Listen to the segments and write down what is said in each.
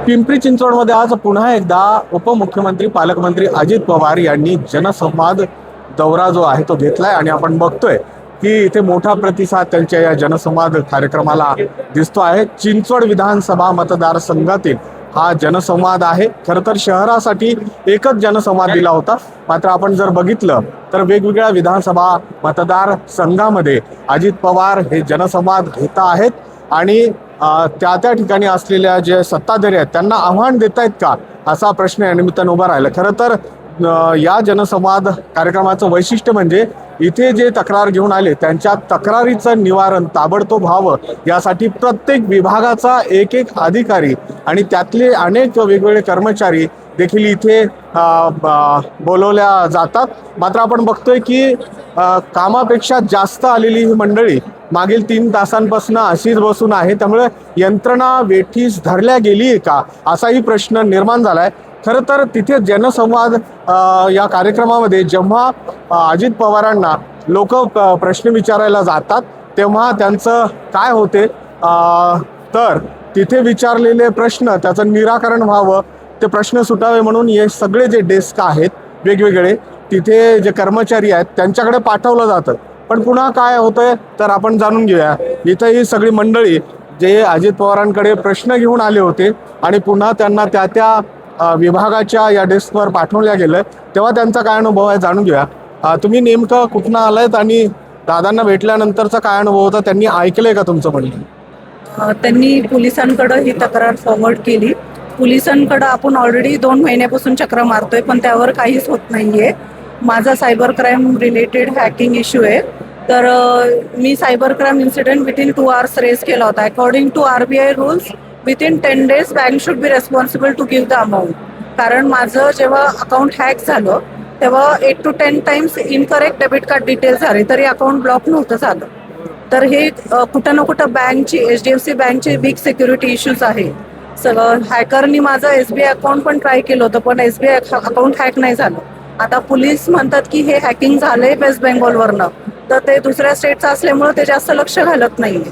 पिंपरी चिंचवडमध्ये आज पुन्हा एकदा उपमुख्यमंत्री पालकमंत्री अजित पवार यांनी जनसंवाद दौरा जो आहे तो घेतलाय आणि आपण बघतोय की इथे मोठा प्रतिसाद त्यांच्या या जनसंवाद कार्यक्रमाला दिसतो आहे। चिंचवड विधानसभा मतदारसंघातील हा जनसंवाद आहे। खरं तर शहरासाठी एकच जनसंवाद दिला होता, मात्र आपण जर बघितलं तर वेगवेगळ्या विधानसभा मतदारसंघामध्ये अजित पवार हे जनसंवाद घेत आहेत आणि त्या ठिकाणी असलेल्या जे सत्ताधारी आहेत त्यांना आव्हान देत आहेत का, असा प्रश्न या निमित्तानं उभा राहिला। खरं तर या जनसंवाद कार्यक्रमाचं वैशिष्ट्य म्हणजे इथे जे तक्रार घेऊन आले त्यांच्या तक्रारीचं निवारण ताबडतोब व्हावं यासाठी प्रत्येक विभागाचा एक एक अधिकारी आणि त्यातले अनेक वेगवेगळे कर्मचारी देखील इथे बोलवल्या जातात। मात्र आपण बघतोय की कामापेक्षा जास्त आलेली ही मंडळी मागील 3 तासांपासून अशीच बसून आहे, त्यामुळे यंत्रणा वेठीस धरल्या गेली आहे का असाही प्रश्न निर्माण झालाय। खरं तर तिथे जनसंवाद या कार्यक्रमामध्ये जेव्हा अजित पवारांना लोक प्रश्न विचारायला जातात तेव्हा त्यांचं काय होते, तर तिथे विचारलेले प्रश्न त्याचं निराकरण व्हावं, ते प्रश्न सुटावे म्हणून हे सगळे जे डेस्क आहेत वेगवेगळे तिथे जे कर्मचारी आहेत त्यांच्याकडे पाठवलं जातं। पण पुन्हा काय होतंय तर आपण जाणून घेऊया। इथं ही सगळी मंडळी जे अजित पवारांकडे प्रश्न घेऊन आले होते आणि पुन्हा त्यांना त्या विभागाच्या या डेस्कवर पाठवल्या गेलं, तेव्हा त्यांचा काय अनुभव आहे जाणून घेऊया। तुम्ही नेमकं कुठनं आलायत आणि दादांना भेटल्यानंतरचा काय अनुभव होता, त्यांनी ऐकलंय का तुमचं म्हणणं? त्यांनी पोलिसांकडे ही तक्रार फॉरवर्ड केली। पोलिसांकडे आपण ऑलरेडी 2 महिन्यापासून चक्र मारतोय पण त्यावर काहीच होत नाहीये। माझा cyber crime related hacking issue आहे, तर मी cyber crime incident within 2 hours raise केला होता। According to RBI rules within 10 days bank should be responsible to give the amount. कारण माझं जेव्हा अकाउंट हॅक झालं तेव्हा 8 to 10 times incorrect debit card details झाले तरी अकाउंट ब्लॉक नव्हतं झालं। तर हे कुठं ना कुठं बँकची HDFC बँकची बिग सिक्युरिटी इश्यूज आहे। सगळं हॅकरनी माझं SBI अकाउंट पण ट्राय केलं होतं पण SBI अकाउंट हॅक नाही झालं। आता पोलीस म्हणतात की हे हॅकिंग झालंय वेस्ट बेंगॉलवरनं, तर ते दुसऱ्या स्टेटचं असल्यामुळं ते जास्त लक्ष घालत नाहीये।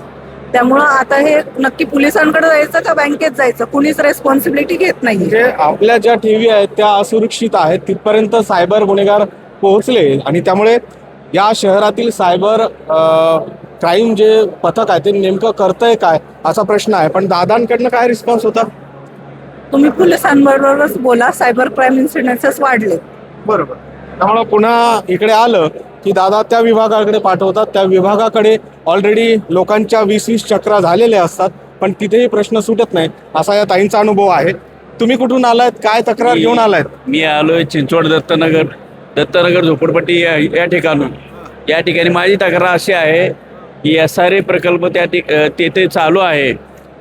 त्यामुळं आता हे नक्की पोलिसांकडे जायचं का बँकेत जायचं, कुणीच रेस्पॉन्सिबिलिटी घेत नाही। म्हणजे आपल्या ज्या TV आहेत त्या असुरक्षित आहेत, तिथपर्यंत सायबर गुन्हेगार पोहोचले आणि त्यामुळे या शहरातील सायबर क्राईम जे पथक आहे ते नेमकं करतंय काय असा प्रश्न आहे। पण दादांकडनं काय रिस्पॉन्स होता? तुम्ही पोलिसांबरोबरच बोला, सायबर क्राईम इन्सिडेन्सेस वाढले। बरोबर, त्यामुळे पुन्हा इकडे आलं की दादा त्या विभागाकडे पाठवतात, त्या विभागाकडे ऑलरेडी लोकांच्या 20-20 चक्रा झालेल्या असतात पण तिथेही प्रश्न सुटत नाही, असा या ताईंचा अनुभव आहे। तुम्ही कुठून आलायत, काय तक्रार घेऊन आलायत? मी आलोय चिंचवड दत्तनगर झोपडपट्टी या ठिकाणून। या ठिकाणी माझी तक्रार अशी आहे की SRA प्रकल्प तेथे चालू आहे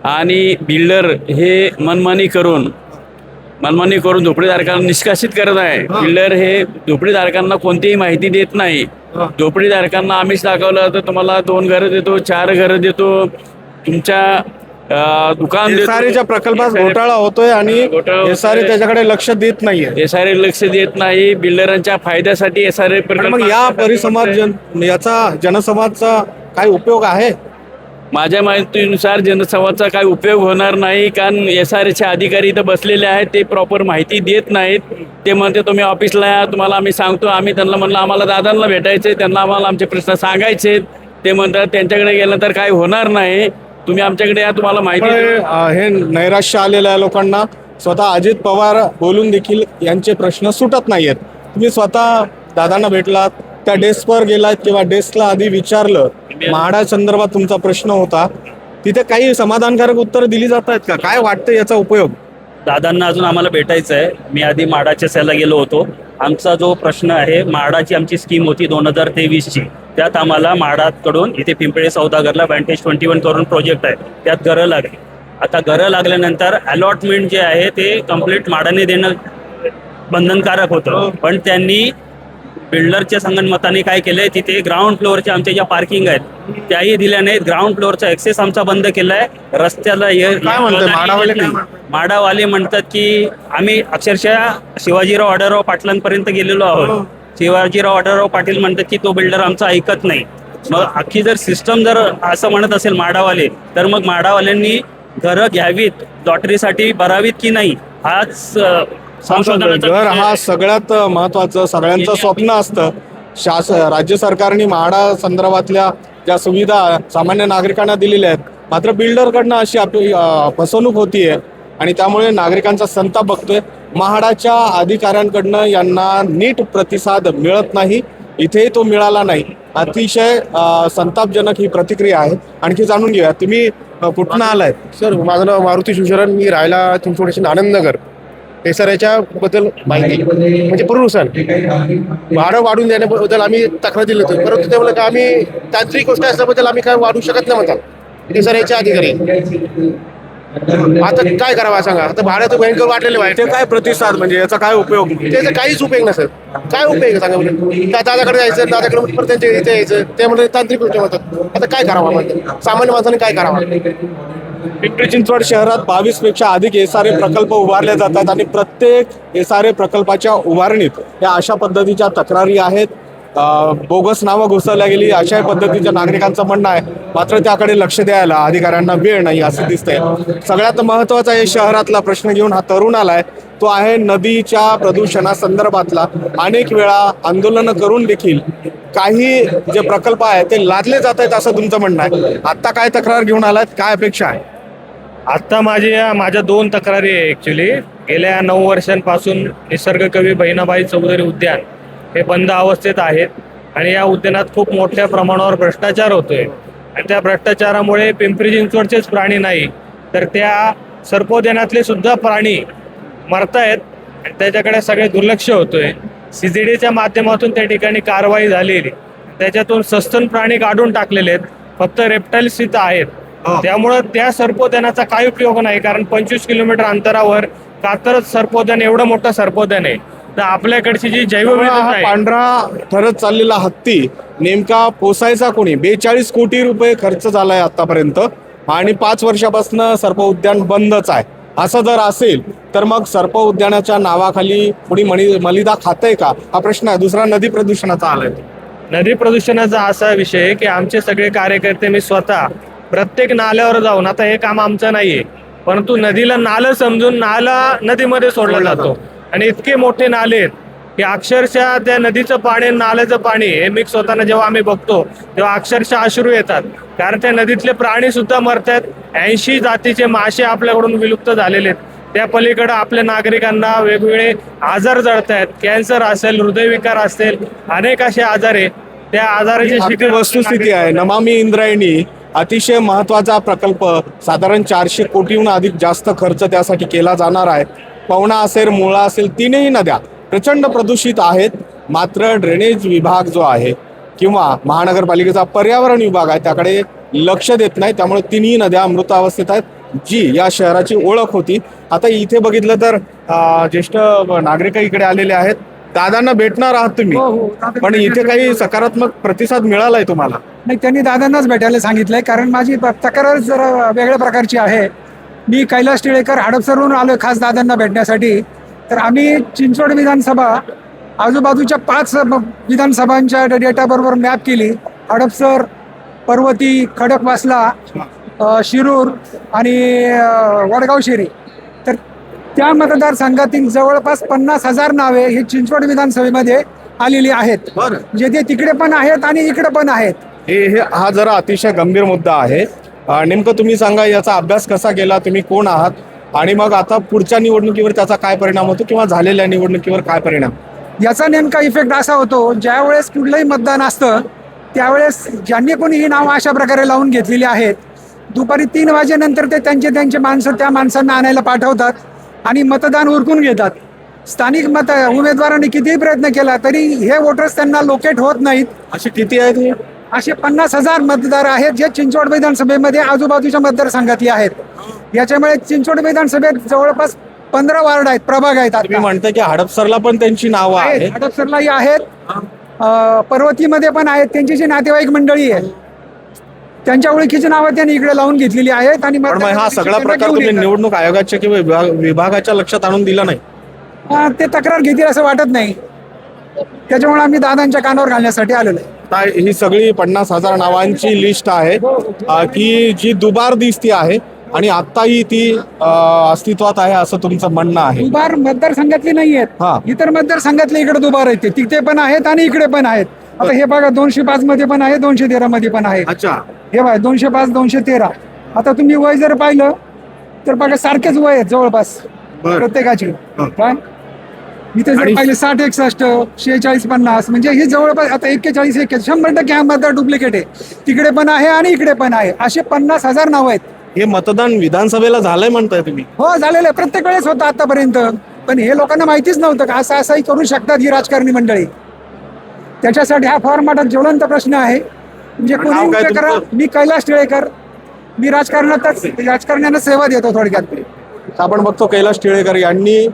आणि बिल्डर हे मनमानी करून झोपडीधारकांना निष्कासित करत आहे। बिल्डर हे झोपडीधारकांना कोणतीही माहिती देत नाही। झोपडीधारकांना आम्हीच दाखवलं तर तुम्हाला 2 घरं देतो, 4 घरं देतो, तुमच्या दुकान SRAच्या प्रकल्पात घोटाळा होतोय आणि SRA त्याच्याकडे लक्ष देत नाहीये। SRA लक्ष देत नाही, बिल्डरांच्या फायद्यासाठी SRA प्रकल्प। मग या याचा जनसंवादचा काय उपयोग आहे? माझ्या माहितीनुसार जनसंवादचा काही उपयोग होणार नाही, कारण SRAचे अधिकारी इथं बसलेले आहेत, ते प्रॉपर माहिती देत नाहीत। ते म्हणते तुम्ही ऑफिसला या, तुम्हाला आम्ही सांगतो। आम्ही त्यांना म्हणलं आम्हाला दादांना भेटायचे, त्यांना आम्हाला आमचे प्रश्न सांगायचे। ते म्हणतात त्यांच्याकडे गेल्यानंतर काही होणार नाही, तुम्ही आमच्याकडे या, तुम्हाला माहिती। हे नैराश्य आलेल्या लोकांना स्वतः अजित पवार बोलून देखील यांचे प्रश्न सुटत नाहीयेत। तुम्ही स्वतः दादांना भेटलात, त्या डेस्कवर गेलात किंवा डेस्कला आधी विचारलं, म्हाडा संदर्भात तुमचा प्रश्न होता, तिथे काही समाधानकारक उत्तर दिली जात आहेत का? काय वाटतं याचा उपयोग? दादांना अजून आम्हाला भेटायचं आहे। मी आधी म्हाडाच्या सेलला गेलो होतो। आमचा जो प्रश्न आहे, म्हाडाची आमची स्कीम होती 2023ची, त्यात आम्हाला म्हाडाकडून इथे पिंपळे सौदागरला Vantage 21 करून प्रोजेक्ट आहे, त्यात घरं लागली। आता घरं लागल्यानंतर अलॉटमेंट जे आहे ते कम्प्लीट म्हाडाने देणं बंधनकारक होतं, पण त्यांनी बिल्डरच्या संगनमताने काय केलंय, तिथे ग्राउंड फ्लोअरच्या आमच्या ज्या पार्किंग आहेत त्याही दिल्या नाहीत। ग्राउंड फ्लोअरचा ऍक्सेस आमचा बंद केलाय। रस्त्याला म्हाडावाले म्हणतात की आम्ही अक्षरशः शिवाजीराव आढळराव पाटलांपर्यंत गेलेलो आहोत। शिवाजीराव आढळराव पाटील म्हणतात की तो बिल्डर आमचा ऐकत नाही। मग अख्खी जर सिस्टम जर असं म्हणत असेल म्हाडावाले, तर मग म्हाडावाल्यांनी घरं घ्यावीत लॉटरीसाठी भरावीत की नाही हाच संशोधनाचा जर विषय हा आहे. सगळ्यात महत्वाचं सगळ्यांचं स्वप्न असतं, राज्य सरकारने म्हाडा संदर्भातल्या ज्या सुविधा सामान्य नागरिकांना दिलेल्या आहेत, मात्र बिल्डरकडनं अशी फसवणूक होतीये आणि त्यामुळे नागरिकांचा संताप बघतोय. म्हाडाच्या अधिकाऱ्यांकडनं यांना नीट प्रतिसाद मिळत नाही, इथे तो मिळाला नाही. अतिशय संतापजनक ही प्रतिक्रिया आहे. आणखी जाणून घेऊया, तुम्ही कुठनं आलाय? सर, माझं नाव मारुती शिवशरण, मी राहायला चिंचवड स्टेशन आनंदनगर. SRAच्या बद्दल माहिती म्हणजे पूर्वनुसार भाडं वाढून देण्याबद्दल आम्ही तक्रार दिली होती, परंतु ते म्हणलं का आम्ही तांत्रिक गोष्ट असल्याबद्दल आम्ही काय वाढू शकत नाही म्हणतात SRAचे अधिकारी. आता काय करावं सांगा, आता भाडं तर भयंकर वाढलेलं आहे. ते काय प्रतिसाद म्हणजे याचा काय उपयोग? त्याचा काहीच उपयोग नाही सर. काय उपयोग आहे सांगा म्हणजे? त्या दादाकडे जायचं, दादाकडे परत त्यांच्या इथे यायचं, ते म्हणजे तांत्रिक गोष्टी म्हणतात. आता काय करावं म्हणतात, सामान्य माणसाने काय करावं? पिंपरी चिंचवड शहरात 22 पेक्षा अधिक SRA प्रकल्प उभारले जातात आणि प्रत्येक SRA प्रकल्पाच्या उभारणीत या अशा पद्धतीच्या तक्रारी आहेत. बोगस नावं घुसवल्या गेली अशा पद्धतीच्या नागरिकांचं म्हणणं आहे. मात्र त्याकडे लक्ष द्यायला अधिकाऱ्यांना वेळ नाही असं दिसतंय. सगळ्यात महत्त्वाचा हे शहरातला प्रश्न घेऊन हा तरुण आलाय, तो आहे नदीच्या प्रदूषणासंदर्भातला. अनेक वेळा आंदोलनं करून देखील काही जे प्रकल्प आहेत ते लादले जात आहेत असं तुमचं म्हणणं आहे. आत्ता काय तक्रार घेऊन आलात, काय अपेक्षा आहे? आत्ता माझ्या 2 तक्रारी आहे ॲक्च्युली. गेल्या 9 वर्षांपासून निसर्गकवी बहिणाबाई चौधरी उद्यान हे बंद अवस्थेत आहेत आणि या उद्यानात खूप मोठ्या प्रमाणावर भ्रष्टाचार होतोय आणि त्या भ्रष्टाचारामुळे पिंपरी चिंचवडचेच प्राणी नाही तर त्या सर्पोद्यानातले सुद्धा प्राणी मरतायत आणि त्याच्याकडे सगळे दुर्लक्ष होतोय. CGDच्या माध्यमातून त्या ठिकाणी कारवाई झालेली, त्याच्यातून सस्तन प्राणी काढून टाकलेले आहेत, फक्त रेप्टाईल्स तिथं आहेत. त्यामुळं त्या सर्पोद्यानाचा काही उपयोग नाही, कारण 25 किलोमीटर अंतरावर कात्रज सर्पोद्यान एवढं मोठं सर्पोद्यान आहे. तर आपल्याकडची जी जैवविविधता हा आहे, पांढरा ठरत चाललेला हत्ती नेमका पोसायचा कोणी? 42 कोटी रुपये खर्च झालाय आतापर्यंत आणि 5 वर्षापासून सर्प उद्यान बंदच आहे. असं जर असेल तर मग सर्प उद्यानाच्या नावाखाली कोणी मलिदा खातंय का, हा प्रश्न आहे. दुसरा नदी प्रदूषणाचा आलाय. नदी प्रदूषणाचा असा विषय आहे की आमचे सगळे कार्यकर्ते, मी स्वतः प्रत्येक नाल्यावर जाऊन, आता हे काम आमचं नाहीये, परंतु नदीला नालं समजून नाला नदीमध्ये सोडला जातो आणि इतके मोठे नाले आहेत की अक्षरशः त्या नदीचं पाणी आणि नाल्याचं पाणी हे मिक्स होताना जेव्हा आम्ही बघतो तेव्हा अक्षरशः अश्रू येतात, कारण त्या नदीतले प्राणी सुद्धा मरतात. 80 जातीचे मासे आपल्याकडून विलुप्त झालेले आहेत. त्या पलीकडे आपल्या नागरिकांना वेगवेगळे आजार जळत आहेत. कॅन्सर असेल, हृदयविकार असेल, अनेक असे आजार आहे. त्या आजाराची ही वस्तुस्थिती आहे. नमामि इंद्रायणी अतिशय महत्वाचा प्रकल्प, साधारण 400 कोटीहून अधिक जास्त खर्च त्यासाठी केला जाणार आहे. पवना असेल, मुळा असेल, 3ही नद्या प्रचंड प्रदूषित आहेत. मात्र ड्रेनेज विभाग जो आहे किंवा महानगरपालिकेचा पर्यावरण विभाग आहे त्याकडे लक्ष देत नाही. त्यामुळे 3ही नद्या मृतावस्थेत आहेत, जी या शहराची ओळख होती. आता इथे बघितलं तर ज्येष्ठ नागरिक इकडे आलेले आहेत. दादांना भेटणार आहात तुम्ही, पण इथे काही सकारात्मक प्रतिसाद मिळालाय तुम्हाला? नाही, त्यांनी दादांनाच भेटायला सांगितलंय, कारण माझी तक्रार जरा वेगळ्या प्रकारची आहे. मी कैलास टिळेकर हडपसरवरून आलोय खास दादांना भेटण्यासाठी. तर आम्ही चिंचवड विधानसभा आजूबाजूच्या 5 विधानसभांच्या डेटाबरोबर मॅप केली. हडपसर, पर्वती, खडकवासला, शिरूर आणि वडगाव शिरी. तर त्या मतदारसंघातील जवळपास 50,000 नावे ही चिंचवड विधानसभेमध्ये आलेली आहेत, जे ते तिकडे पण आहेत आणि इकडे पण आहेत. हा जरा अतिशय गंभीर मुद्दा आहे. नेमकं तुम्ही सांगा, याचा अभ्यास कसा केला, तुम्ही कोण आहात आणि मग आता पुढच्या निवडणुकीवर त्याचा काय परिणाम होतो किंवा झालेल्या निवडणुकीवर काय परिणाम? याचा नेमका इफेक्ट असा होतो, ज्यावेळेस कुठलंही मतदान असतं त्यावेळेस ज्यांनी कोणी ही नावं अशा प्रकारे लावून घेतलेली आहेत, दुपारी 3 वाजेनंतर ते त्यांचे माणसं त्या माणसांना आणायला पाठवतात आणि मतदान उरकून घेतात. स्थानिक उमेदवारांनी कितीही प्रयत्न केला तरी हे वोटर्स त्यांना लोकेट होत नाहीत. असे किती आहेत हे? असे 50,000 मतदार आहेत जे चिंचवड विधानसभेमध्ये आजूबाजूच्या मतदारसंघातले आहेत. याच्यामुळे चिंचवड विधानसभेत जवळपास 15 वार्ड आहेत, प्रभाग आहेत. तुम्ही म्हणताय की हडपसरला पण त्यांची नावं आहेत? हडपसरलाही आहेत, पर्वतीमध्ये पण आहेत. त्यांची जी नातेवाईक मंडळी आहे त्यांच्या ओळखीची नावं त्यांनी इकडे लावून घेतलेली आहेत. आणि पण मग हा सगळा प्रकार तुम्ही निवडणूक आयोगाच्या किंवा विभागाच्या लक्षात आणून दिला नाही? ते तक्रार घेतील असं वाटत नाही. त्याच्यामुळे आम्ही दादांच्या कानावर घालण्यासाठी आलेलो आहे. ही सगळी 50,000 नावांची लिस्ट आहे की जी दुबार दिसती आहे. आणि आत्ताही ती अस्तित्वात आहे असं तुमचं म्हणणं आहे. दुबार मतदारसंघातले नाही हा. आहेत, इतर मतदारसंघातले इकडे दुबार आहेत, तिथे पण आहेत आणि इकडे पण आहेत. आता हे बघा 205 मध्ये पण आहे, 213 मध्ये पण आहे. अच्छा. हे बघा 205 213. आता तुम्ही वय जर पाहिलं तर बघा सारखेच वय आहेत जवळपास बरं. प्रत्येकाची. हा. काय इथे जर आणि- पाहिजे 60 61 46 50 म्हणजे हे जवळपास आता 41 41 100% हा मतदार डुप्लिकेट आहे. तिकडे पण आहे आणि इकडे पण आहे, असे 50,000 नाव आहेत. हे मतदान विधानसभेला झालंय म्हणताय तुम्ही? हो झालेलं आहे, प्रत्येक वेळेस होतं आतापर्यंत. पण हे लोकांना माहितीच नव्हतं का असंही करू शकतात ही राजकारणी मंडळी. त्याच्यासाठी हा फार मोठा ज्वलंत प्रश्न आहे. म्हणजे नाव कोणी काय उभे करा. तुमचं? मी कैलास टिळेकर, मी राजकारण्यांना सेवा देतो थोडक्यात. आपण बघतो कैलास टिळेकर यांनी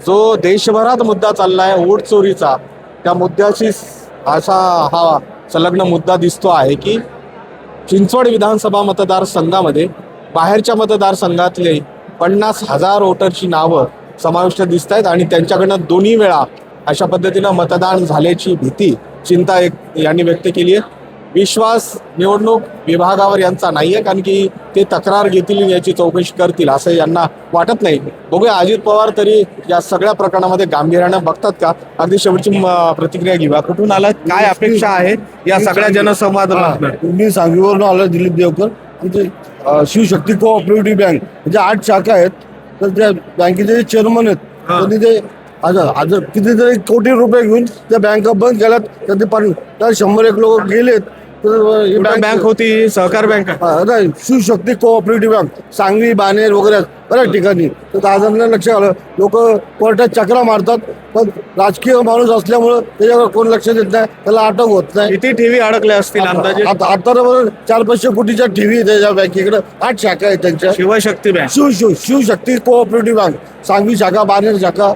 जो देशभरात मुद्दा चाललाय वोट चोरीचा, त्या मुद्द्याशी असा हा संलग्न मुद्दा दिसतो आहे की चिंचवड विधानसभा मतदारसंघामध्ये बाहेरच्या मतदारसंघातले 50,000 वोटरची नावं समाविष्ट दिसत आहेत आणि त्यांच्याकडनं दोन्ही वेळा अशा पद्धतीनं मतदान झाल्याची भीती, चिंता यांनी व्यक्त केली आहे. विश्वास निवडणूक विभागावर यांचा नाही आहे, कारण की ते तक्रार घेतील याची चौकशी करतील असं यांना वाटत नाही. बघूया अजित पवार तरी या सगळ्या प्रकरणामध्ये गांभीर्यानं बघतात का? अगदी शेवटची प्रतिक्रिया घेऊया. कुठून आलात, काय अपेक्षा आहे या सगळ्या जनसंवादात? मी सांगलीवरून आलो, दिलीप देवकर. आमचे शिवशक्ती कोऑपरेटिव्ह बँक म्हणजे 8 शाखा आहेत. तर त्या बँकेचे जे चेअरमन आहेत त्यांनी ते आज कितीतरी कोटी रुपये घेऊन त्या बँका बंद केल्यात. तर ते 101 लोक गेलेत. तर ही बँक होती सहकार बँक आहे. नाही, शिवशक्ती कोऑपरेटिव्ह बँक सांगली, बाणेर वगैरे बऱ्याच ठिकाणी. तर दादांना लक्ष आलं, लोक कोर्टात चक्रा मारतात, पण राजकीय माणूस असल्यामुळं त्याच्यावर कोण लक्ष देत नाही, त्याला अटक होत नाही. किती ठेवी अडकल्या असतील अंदाजे? आता 400-500 कोटीच्या ठेवी आहे त्याच्या बँकेकडे. 8 शाखा आहेत त्यांच्या. Shivshakti bank. Shivshakti cooperative bank, Sangvi शाखा, बाणेर शाखा.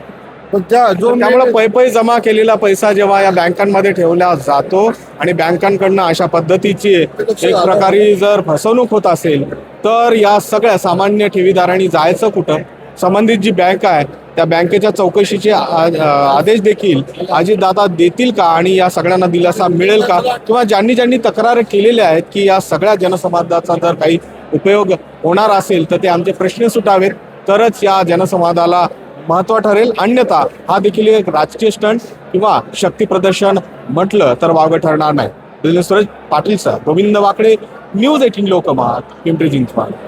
पण त्यामुळे पैपै जमा केलेला पैसा जेव्हा या बँकांमध्ये ठेवला जातो आणि बँकांकडनं अशा पद्धतीची एक प्रकारे जर फसवणूक होत असेल तर या सगळ्या सामान्य ठेवीदारांनी जायचं कुठं? संबंधित जी बँक आहे त्या बँकेच्या चौकशीचे आदेश देखील अजितदादा देतील का आणि या सगळ्यांना दिलासा मिळेल का? किंवा ज्यांनी तक्रार केलेल्या आहेत की या सगळ्या जनसंवादाचा जर काही उपयोग होणार असेल तर ते आमचे प्रश्न सुटावेत, तरच या जनसंवादाला महत्त्व ठरेल. अन्यथा हा देखील एक राजकीय स्टंट किंवा शक्ती प्रदर्शन म्हटलं तर वावगं ठरणार नाही. सूरज पाटील सर, गोविंद वाकडे, न्यूज 18 लोकमत, पिंपरी चिंचवड.